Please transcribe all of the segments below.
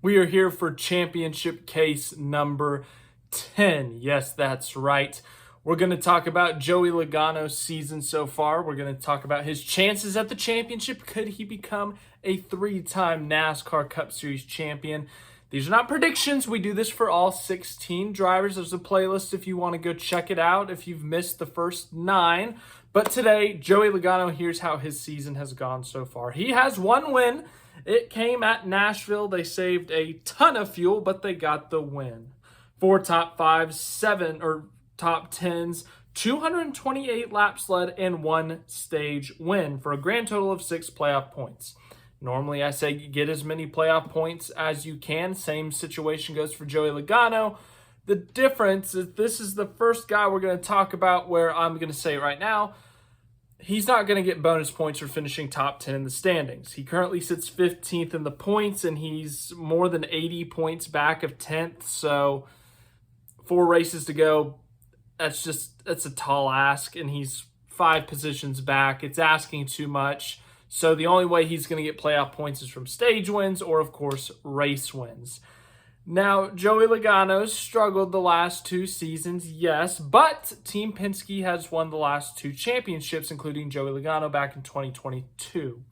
We are here for championship case number 10. Yes, that's right. We're going to talk about Joey Logano's season so far. We're going to talk about his chances at the championship. Could he become a three-time NASCAR Cup Series champion? These are not predictions. We do this for all 16 drivers. There's a playlist if you want to go check it out if you've missed the first 9. But today, Joey Logano, here's how his season has gone so far. He has one win. It came at Nashville. They saved a ton of fuel, but they got the win. 4 top 5s, 7 top 10s, 228 laps led, and 1 stage win for a grand total of 6 playoff points. Normally, I say get as many playoff points as you can. Same situation goes for Joey Logano. The difference is this is the first guy we're going to talk about where I'm going to say right now, he's not going to get bonus points for finishing top 10 in the standings. He currently sits 15th in the points, and he's more than 80 points back of 10th. So 4 races to go. That's a tall ask, and he's 5 positions back. It's asking too much. So the only way he's going to get playoff points is from stage wins or, of course, race wins. Now, Joey Logano's struggled the last 2 seasons, yes, but Team Penske has won the last 2 championships, including Joey Logano back in 2022.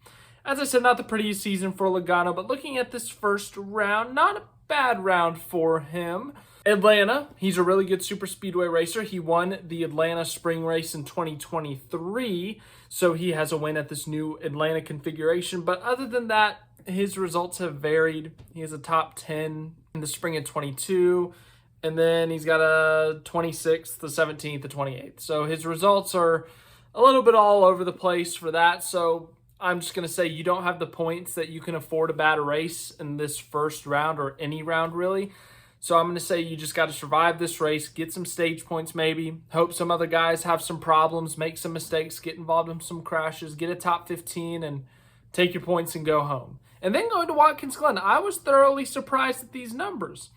As I said, not the prettiest season for Logano, but looking at this first round, not a bad round for him. Atlanta, he's a really good super speedway racer. He won the Atlanta spring race in 2023, so he has a win at this new Atlanta configuration. But other than that, his results have varied. He has a top 10 in the spring of 22, and then he's got a 26th, the 17th, the 28th. So his results are a little bit all over the place for that. So I'm just going to say you don't have the points that you can afford to bat a race in this first round or any round really. So I'm going to say you just got to survive this race, get some stage points maybe, hope some other guys have some problems, make some mistakes, get involved in some crashes, get a top 15, and take your points and go home. And then going to Watkins Glen, I was thoroughly surprised at these numbers.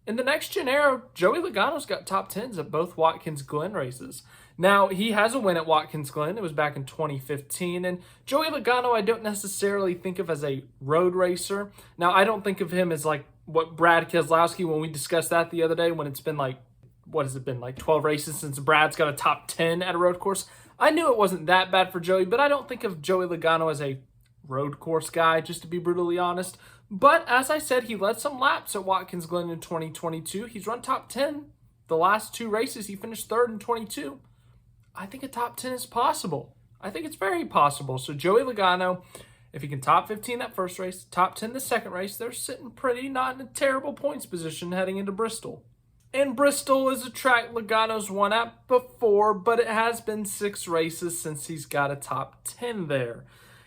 In the next gen era, Joey Logano's got top 10s at both Watkins Glen races. Now, he has a win at Watkins Glen. It was back in 2015. And Joey Logano, I don't necessarily think of as a road racer. Now, I don't think of him as like what Brad Keselowski, when we discussed that the other day, when it's been like, what has it been, like 12 races since Brad's got a top 10 at a road course. I knew it wasn't that bad for Joey, but I don't think of Joey Logano as a road course guy, just to be brutally honest. But as I said, he led some laps at Watkins Glen in 2022. He's run top 10 the last 2 races. He finished 3rd in 22. I think a top 10 is possible. I think it's very possible. So Joey Logano, if he can top 15 that first race, top 10 the second race, they're sitting pretty, not in a terrible points position heading into Bristol. And Bristol is a track Logano's won at before, but it has been 6 races since he's got a top 10 there.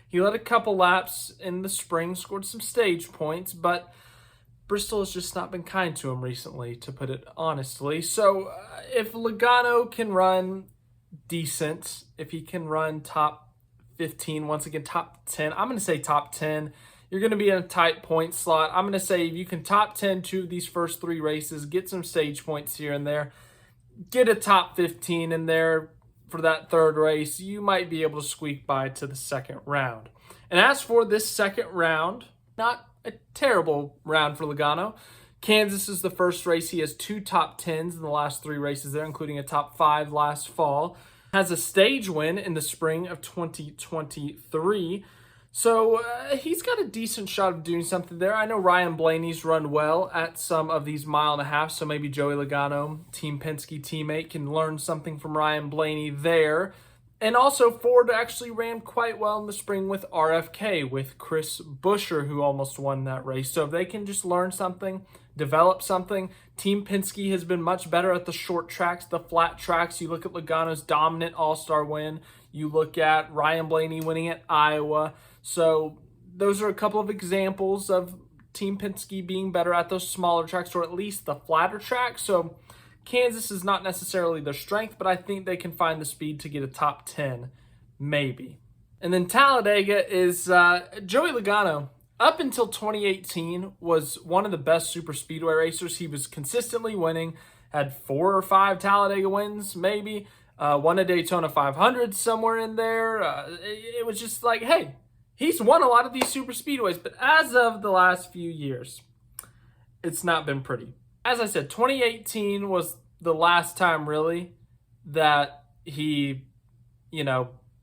He led a couple laps in the spring, scored some stage points, but Bristol has just not been kind to him recently, to put it honestly. So if Logano can run decent, if he can run top 15, once again, top 10, I'm going to say top 10. You're going to be in a tight point slot. I'm going to say if you can top 10 2 of these first 3 races, get some stage points here and there, get a top 15 in there for that 3rd race, you might be able to squeak by to the 2nd round. And as for this 2nd round, not a terrible round for Logano. Kansas is the first race. He has 2 top 10s in the last 3 races there, including a top 5 last fall. Has a stage win in the spring of 2023. So he's got a decent shot of doing something there. I know Ryan Blaney's run well at some of these 1.5 miles, so maybe Joey Logano, Team Penske teammate, can learn something from Ryan Blaney there. And also Ford actually ran quite well in the spring with RFK, with Chris Buescher, who almost won that race. So if they can just learn something, develop something. Team Penske has been much better at the short tracks, the flat tracks. You look at Logano's dominant all-star win. You look at Ryan Blaney winning at Iowa. So those are a couple of examples of Team Penske being better at those smaller tracks, or at least the flatter tracks. So Kansas is not necessarily their strength, but I think they can find the speed to get a top 10, maybe. And then Talladega is Joey Logano. Up until 2018, was one of the best super speedway racers. He was consistently winning, had 4 or 5 Talladega wins, maybe. Won a Daytona 500 somewhere in there. It was just like, hey, he's won a lot of these super speedways. But as of the last few years, it's not been pretty. As I said, 2018 was the last time really that he,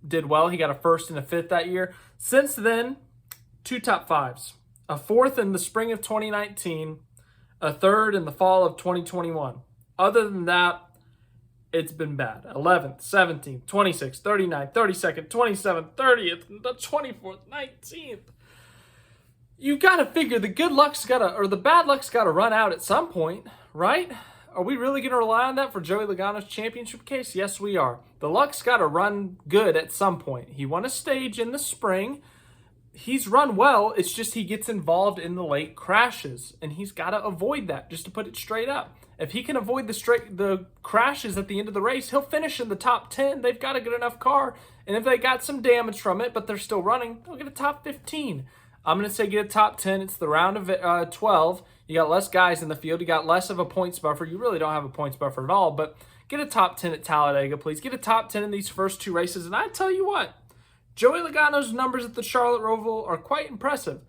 did well. He got a first and a fifth that year. Since then, 2 top fives, a fourth in the spring of 2019, a third in the fall of 2021. Other than that, it's been bad. 11th, 17th, 26th, 39th, 32nd, 27th, 30th, the 24th, 19th. You got to figure the bad luck's got to run out at some point, right? Are we really going to rely on that for Joey Logano's championship case? Yes, we are. The luck's got to run good at some point. He won a stage in the spring. He's run well. It's just he gets involved in the late crashes, and he's got to avoid that, just to put it straight up. If he can avoid the crashes at the end of the race, he'll finish in the top 10. They've got a good enough car, and if they got some damage from it, but they're still running, they'll get a top 15. I'm going to say get a top 10. It's the round of 12. You got less guys in the field. You got less of a points buffer. You really don't have a points buffer at all, but get a top 10 at Talladega, please. Get a top 10 in these first 2 races, and I tell you what, Joey Logano's numbers at the Charlotte Roval are quite impressive.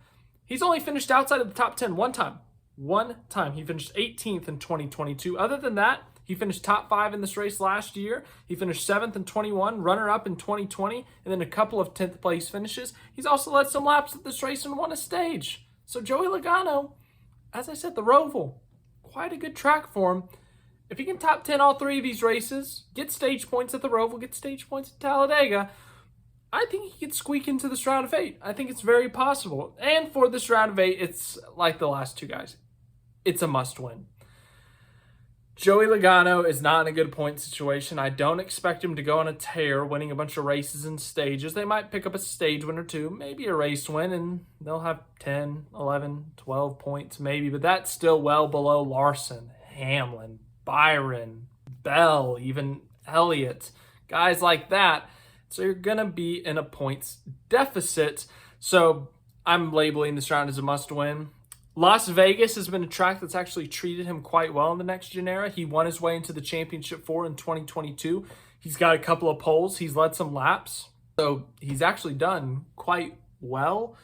He's only finished outside of the top 10 one time. One time. He finished 18th in 2022. Other than that, he finished top 5 in this race last year. He finished 7th in 21, runner-up in 2020, and then a couple of 10th place finishes. He's also led some laps at this race and won a stage. So Joey Logano, as I said, the Roval, quite a good track for him. If he can top 10 all 3 of these races, get stage points at the Roval, get stage points at Talladega, I think he could squeak into this round of 8. I think it's very possible. And for this round of 8, it's like the last 2 guys. It's a must-win. Joey Logano is not in a good point situation. I don't expect him to go on a tear, winning a bunch of races and stages. They might pick up a stage win or 2, maybe a race win, and they'll have 10, 11, 12 points maybe. But that's still well below Larson, Hamlin, Byron, Bell, even Elliott, guys like that. So you're going to be in a points deficit. So I'm labeling this round as a must-win. Las Vegas has been a track that's actually treated him quite well in the next gen era. He won his way into the championship 4 in 2022. He's got a couple of poles. He's led some laps. So he's actually done quite well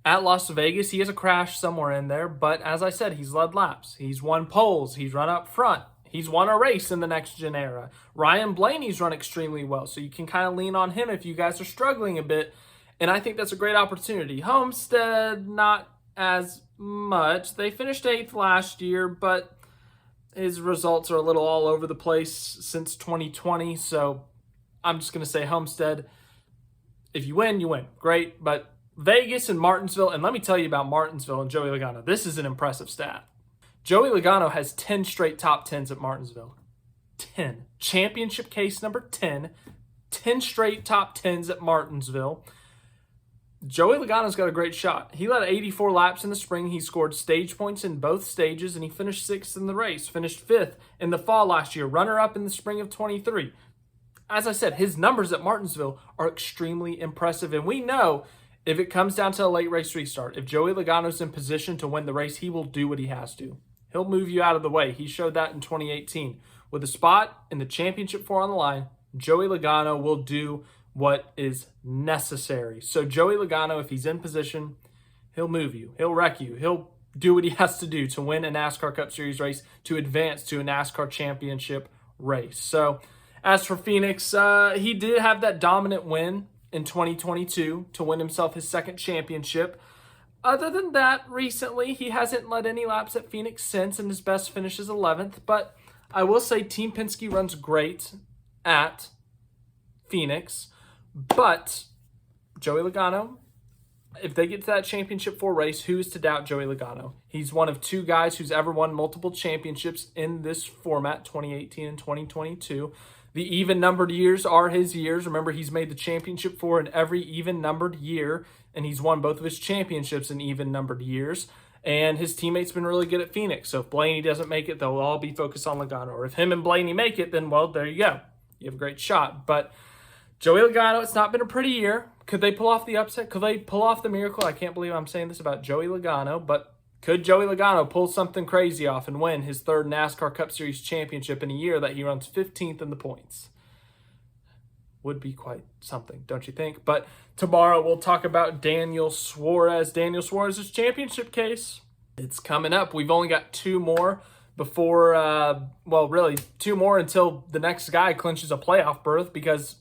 at Las Vegas. He has a crash somewhere in there. But as I said, he's led laps. He's won poles. He's run up front. He's won a race in the next gen era. Ryan Blaney's run extremely well. So you can kind of lean on him if you guys are struggling a bit. And I think that's a great opportunity. Homestead, not as much. They finished 8th last year, but his results are a little all over the place since 2020. So I'm just going to say Homestead. If you win, you win. Great. But Vegas and Martinsville, and let me tell you about Martinsville and Joey Logano. This is an impressive stat. Joey Logano has 10 straight top 10s at Martinsville. 10. Championship case number 10. 10 straight top 10s at Martinsville. Joey Logano's got a great shot. He led 84 laps in the spring. He scored stage points in both stages, and he finished 6th in the race. Finished 5th in the fall last year. Runner-up in the spring of 23. As I said, his numbers at Martinsville are extremely impressive, and we know if it comes down to a late race restart, if Joey Logano's in position to win the race, he will do what he has to. He'll move you out of the way. He showed that in 2018. With a spot in the championship 4 on the line, Joey Logano will do what is necessary. So Joey Logano, if he's in position, he'll move you. He'll wreck you. He'll do what he has to do to win a NASCAR Cup Series race, to advance to a NASCAR championship race. So as for Phoenix, he did have that dominant win in 2022 to win himself his 2nd championship. Other than that, recently, he hasn't led any laps at Phoenix since, and his best finish is 11th. But I will say Team Penske runs great at Phoenix. But Joey Logano, if they get to that championship 4 race, who's to doubt Joey Logano? He's one of 2 guys who's ever won multiple championships in this format, 2018 and 2022. The even-numbered years are his years. Remember, he's made the championship 4 in every even-numbered year, and he's won both of his championships in even-numbered years. And his teammates been really good at Phoenix. So if Blaney doesn't make it, they'll all be focused on Logano. Or if him and Blaney make it, then, well, there you go. You have a great shot. But Joey Logano, it's not been a pretty year. Could they pull off the upset? Could they pull off the miracle? I can't believe I'm saying this about Joey Logano, but could Joey Logano pull something crazy off and win his 3rd NASCAR Cup Series championship in a year that he runs 15th in the points? Would be quite something, don't you think? But tomorrow we'll talk about Daniel Suarez. Daniel Suarez's championship case. It's coming up. We've only got 2 more before, well, really 2 more until the next guy clinches a playoff berth, because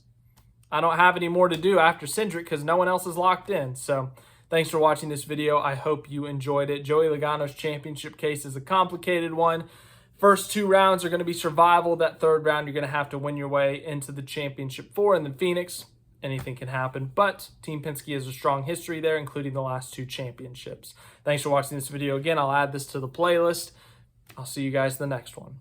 I don't have any more to do after Cindric because no one else is locked in. So thanks for watching this video. I hope you enjoyed it. Joey Logano's championship case is a complicated one. First 2 rounds are going to be survival. That 3rd round, you're going to have to win your way into the championship 4. And then Phoenix, anything can happen. But Team Penske has a strong history there, including the last 2 championships. Thanks for watching this video. Again, I'll add this to the playlist. I'll see you guys in the next one.